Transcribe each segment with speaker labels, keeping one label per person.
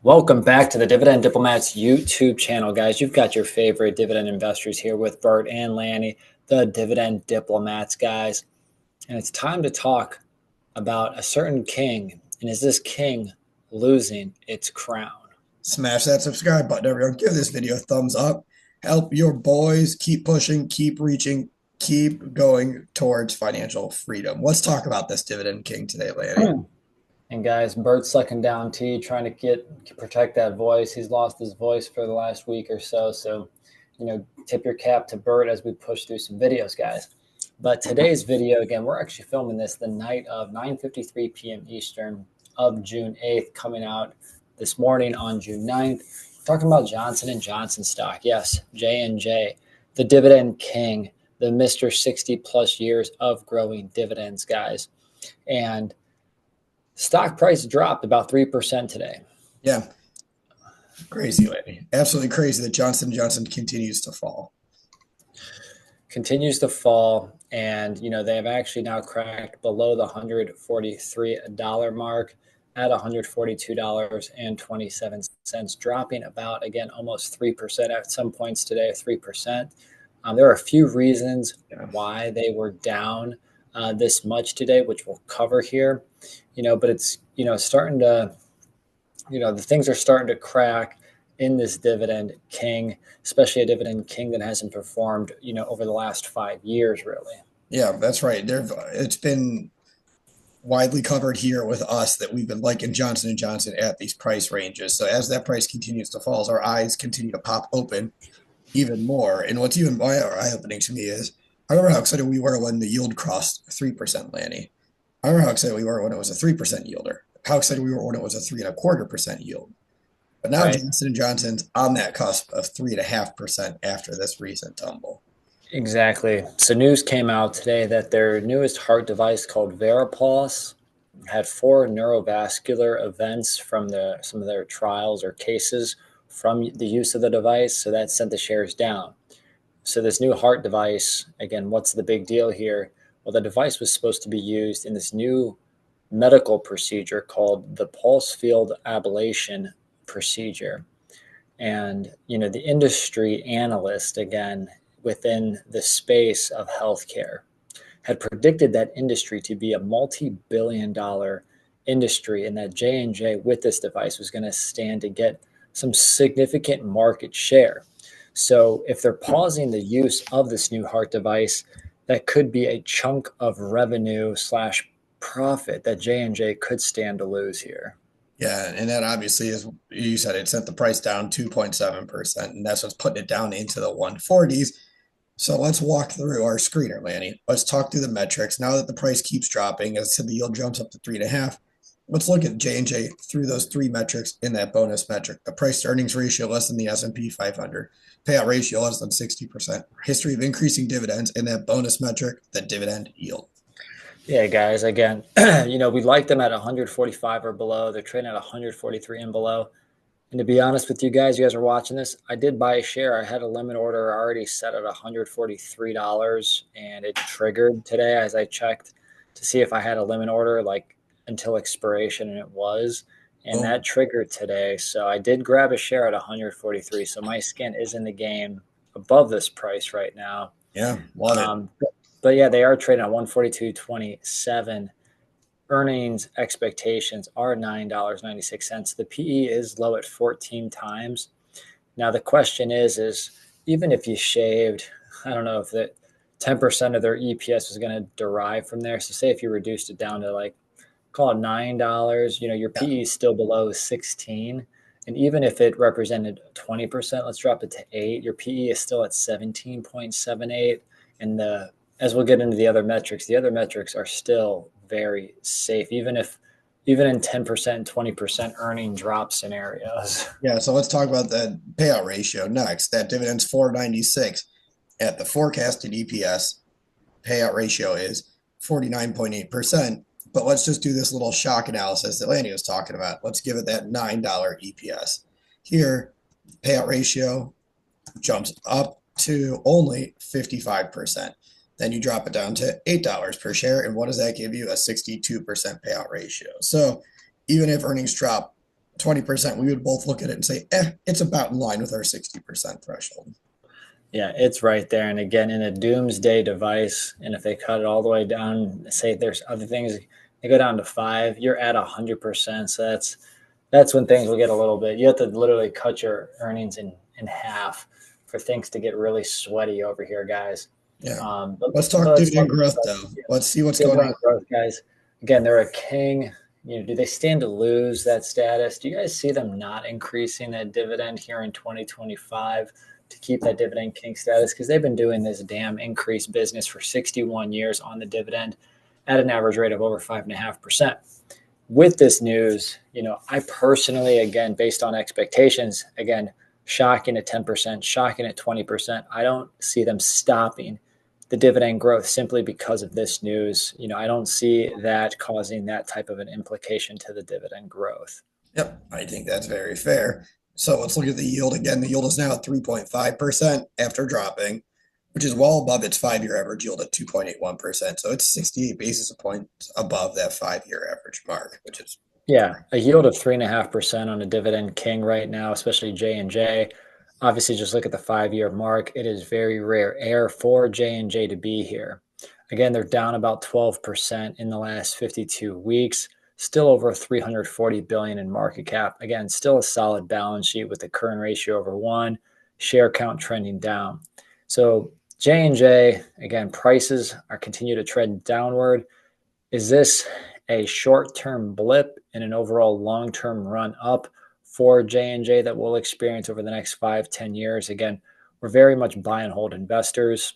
Speaker 1: Welcome back to the Dividend Diplomats YouTube channel, guys. You've got your favorite dividend investors here with Bert and Lanny, the Dividend Diplomats, guys. And it's time to talk about a certain king. And is this king losing its crown?
Speaker 2: Smash that subscribe button, everyone. Give this video a thumbs up. Help your boys keep pushing, keep reaching, keep going towards financial freedom. Let's talk about this Dividend King today, Lanny.
Speaker 1: And guys, Bert's sucking down tea, trying to protect that voice. He's lost his voice for the last week or so. So, tip your cap to Bert as we push through some videos, guys. But today's video, again, we're actually filming this the night of 9:53 p.m. Eastern of June 8th, coming out this morning on June 9th. Talking about Johnson & Johnson stock. Yes, J&J, the Dividend King, the Mr. 60 plus years of growing dividends, guys. And stock price dropped about 3% today.
Speaker 2: Yeah. Crazy, Lanny. Absolutely crazy that Johnson & Johnson continues to fall.
Speaker 1: Continues to fall. And, they have actually now cracked below the $143 mark at $142.27, dropping about, again, almost 3% at some points today, 3%. There are a few reasons why they were down this much today, which we'll cover here, but it's, starting to, the things are starting to crack in this Dividend King, especially a Dividend King that hasn't performed, over the last 5 years, really.
Speaker 2: Yeah, that's right. It's been widely covered here with us that we've been liking Johnson & Johnson at these price ranges. So as that price continues to fall, our eyes continue to pop open even more. And what's even more eye-opening to me is, I remember how excited we were when the yield crossed 3%, Lanny. I remember how excited we were when it was a 3% yielder. How excited we were when it was a 3.25% yield. But now
Speaker 1: Right.
Speaker 2: Johnson & Johnson's on that cusp of 3.5% after this recent tumble.
Speaker 1: Exactly. So news came out today that their newest heart device called Varipulse had 4 neurovascular events from some of their trials or cases from the use of the device. So that sent the shares down. So this new heart device, again, what's the big deal here? Well, the device was supposed to be used in this new medical procedure called the pulse field ablation procedure. And, the industry analyst, again, within the space of healthcare, had predicted that industry to be a multi-billion-dollar industry, and that J&J with this device was going to stand to get some significant market share. So if they're pausing the use of this new heart device, that could be a chunk of revenue slash profit that J&J could stand to lose here.
Speaker 2: Yeah, and that obviously is, you said it sent the price down 2.7%, and that's what's putting it down into the 140s. So let's walk through our screener, Lanny. Let's talk through the metrics. Now that the price keeps dropping, as I said, the yield jumps up to 3.5. Let's look at J&J through those 3 metrics in that bonus metric. The price to earnings ratio less than the S&P 500, payout ratio less than 60%, history of increasing dividends in that bonus metric, the dividend yield.
Speaker 1: Yeah, guys, again, we like them at 145 or below. They're trading at 143 and below. And to be honest with you guys are watching this, I did buy a share. I had a limit order already set at $143, and it triggered today as I checked to see if I had a limit order like until expiration, and it was. And that triggered today. So I did grab a share at 143. So my skin is in the game above this price right now.
Speaker 2: Yeah, love it.
Speaker 1: But yeah, they are trading at 142.27. Earnings expectations are $9.96. The PE is low at 14 times. Now the question is even if you shaved, I don't know if that 10% of their EPS was going to derive from there. So say if you reduced it down to like, call it $9, your PE is still below 16. And even if it represented 20%, let's drop it to 8, your PE is still at 17.78. And as we'll get into the other metrics are still very safe, even in 10%, 20% earning drop scenarios.
Speaker 2: Yeah, so let's talk about the payout ratio next. That dividend's 496 at the forecasted EPS. Payout ratio is 49.8%. But let's just do this little shock analysis that Lanny was talking about. Let's give it that $9 EPS. Here, payout ratio jumps up to only 55%. Then you drop it down to $8 per share. And what does that give you? A 62% payout ratio. So even if earnings drop 20%, we would both look at it and say, it's about in line with our 60% threshold.
Speaker 1: Yeah, it's right there. And again, in a doomsday device, and if they cut it all the way down, say there's other things, they go down to 5, you're at 100%. So that's when things will get a little bit. You have to literally cut your earnings in half for things to get really sweaty over here, guys.
Speaker 2: Yeah. Let's
Speaker 1: But
Speaker 2: talk
Speaker 1: let's talk
Speaker 2: dividend
Speaker 1: about
Speaker 2: growth though.
Speaker 1: yeah,
Speaker 2: Let's see what's going on.
Speaker 1: dividend growth, guys. Again, they're a king. Do they stand to lose that status? Do you guys see them not increasing that dividend here in 2025 to keep that dividend king status? Because they've been doing this damn increased business for 61 years on the dividend at an average rate of over 5.5%. With this news, I personally, again, based on expectations, again, shocking at 10%, shocking at 20%. I don't see them stopping the dividend growth simply because of this news. I don't see that causing that type of an implication to the dividend growth.
Speaker 2: Yep, I think that's very fair. So let's look at the yield again. The yield is now at 3.5% after dropping, which is well above its 5-year average yield at 2.81%. So it's 68 basis points above that 5-year average mark, which is
Speaker 1: Yeah, a yield of 3.5% on a Dividend King right now, especially J&J. Obviously, just look at the 5-year mark. It is very rare air for J&J to be here. Again, they're down about 12% in the last 52 weeks. Still over 340 billion in market cap. Again, still a solid balance sheet with the current ratio over 1, share count trending down. So J&J, again, prices are continue to trend downward. Is this a short-term blip in an overall long-term run up for J&J that we'll experience over the next 5-10 years? Again, we're very much buy and hold investors.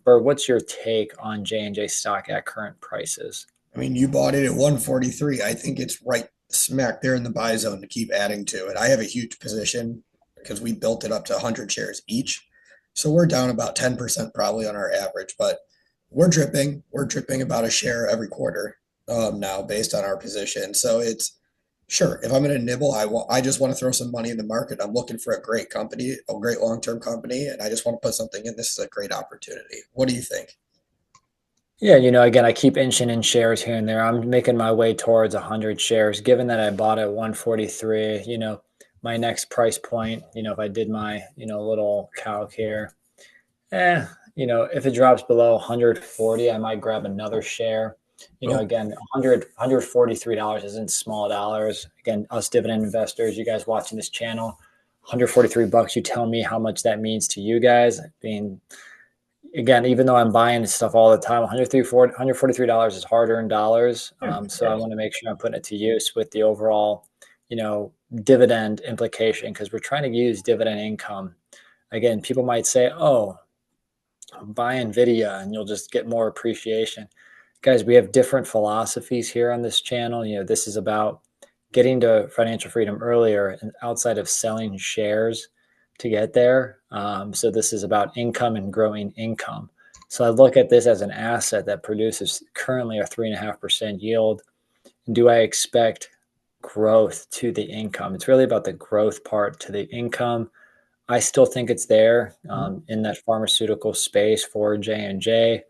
Speaker 1: Bert, what's your take on J&J stock at current prices?
Speaker 2: I mean, you bought it at 143. I think it's right smack there in the buy zone to keep adding to it. I have a huge position because we built it up to 100 shares each. So we're down about 10% probably on our average, but we're dripping. We're dripping about a share every quarter now based on our position. So it's sure if I'm going to nibble, I just want to throw some money in the market. I'm looking for a great company, a great long-term company, and I just want to put something in. This is a great opportunity. What do you think?
Speaker 1: Yeah, again, I keep inching in shares here and there. I'm making my way towards 100 shares. Given that I bought at 143, my next price point, if I did my, little calc here, if it drops below 140, I might grab another share.
Speaker 2: Oh,
Speaker 1: Again, $143 isn't small dollars. Again, us dividend investors, you guys watching this channel, 143 bucks, you tell me how much that means to you guys. Being again, even though I'm buying stuff all the time, $143 is hard-earned dollars.
Speaker 2: yeah, of
Speaker 1: So I
Speaker 2: course.
Speaker 1: want to make sure I'm putting it to use with the overall, dividend implication because we're trying to use dividend income. Again, people might say, "Oh, buy Nvidia and you'll just get more appreciation." Guys, we have different philosophies here on this channel. This is about getting to financial freedom earlier and outside of selling shares to get there. So this is about income and growing income. So I look at this as an asset that produces currently a 3.5% yield. And do I expect growth to the income? It's really about the growth part to the income. I still think it's there in that pharmaceutical space for J&J.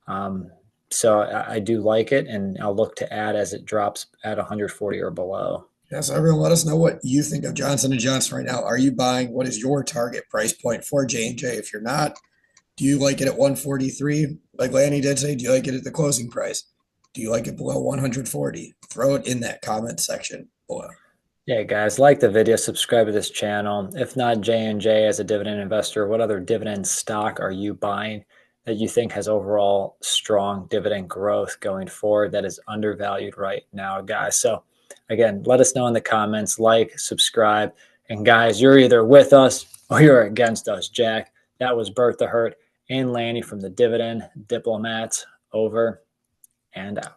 Speaker 1: Um, so I do like it, and I'll look to add as it drops at 140 or below.
Speaker 2: Yeah, so everyone let us know what you think of Johnson & Johnson right now. Are you buying? What is your target price point for J&J? If you're not, do you like it at 143? Like Lanny did say, do you like it at the closing price? Do you like it below 140? Throw it in that comment section below.
Speaker 1: Yeah, guys, like the video, subscribe to this channel. If not J&J as a dividend investor, what other dividend stock are you buying that you think has overall strong dividend growth going forward that is undervalued right now, guys? So again, let us know in the comments, like, subscribe, and guys, you're either with us or you're against us, Jack. That was Bert the Hurt and Lanny from the Dividend Diplomats, over and out.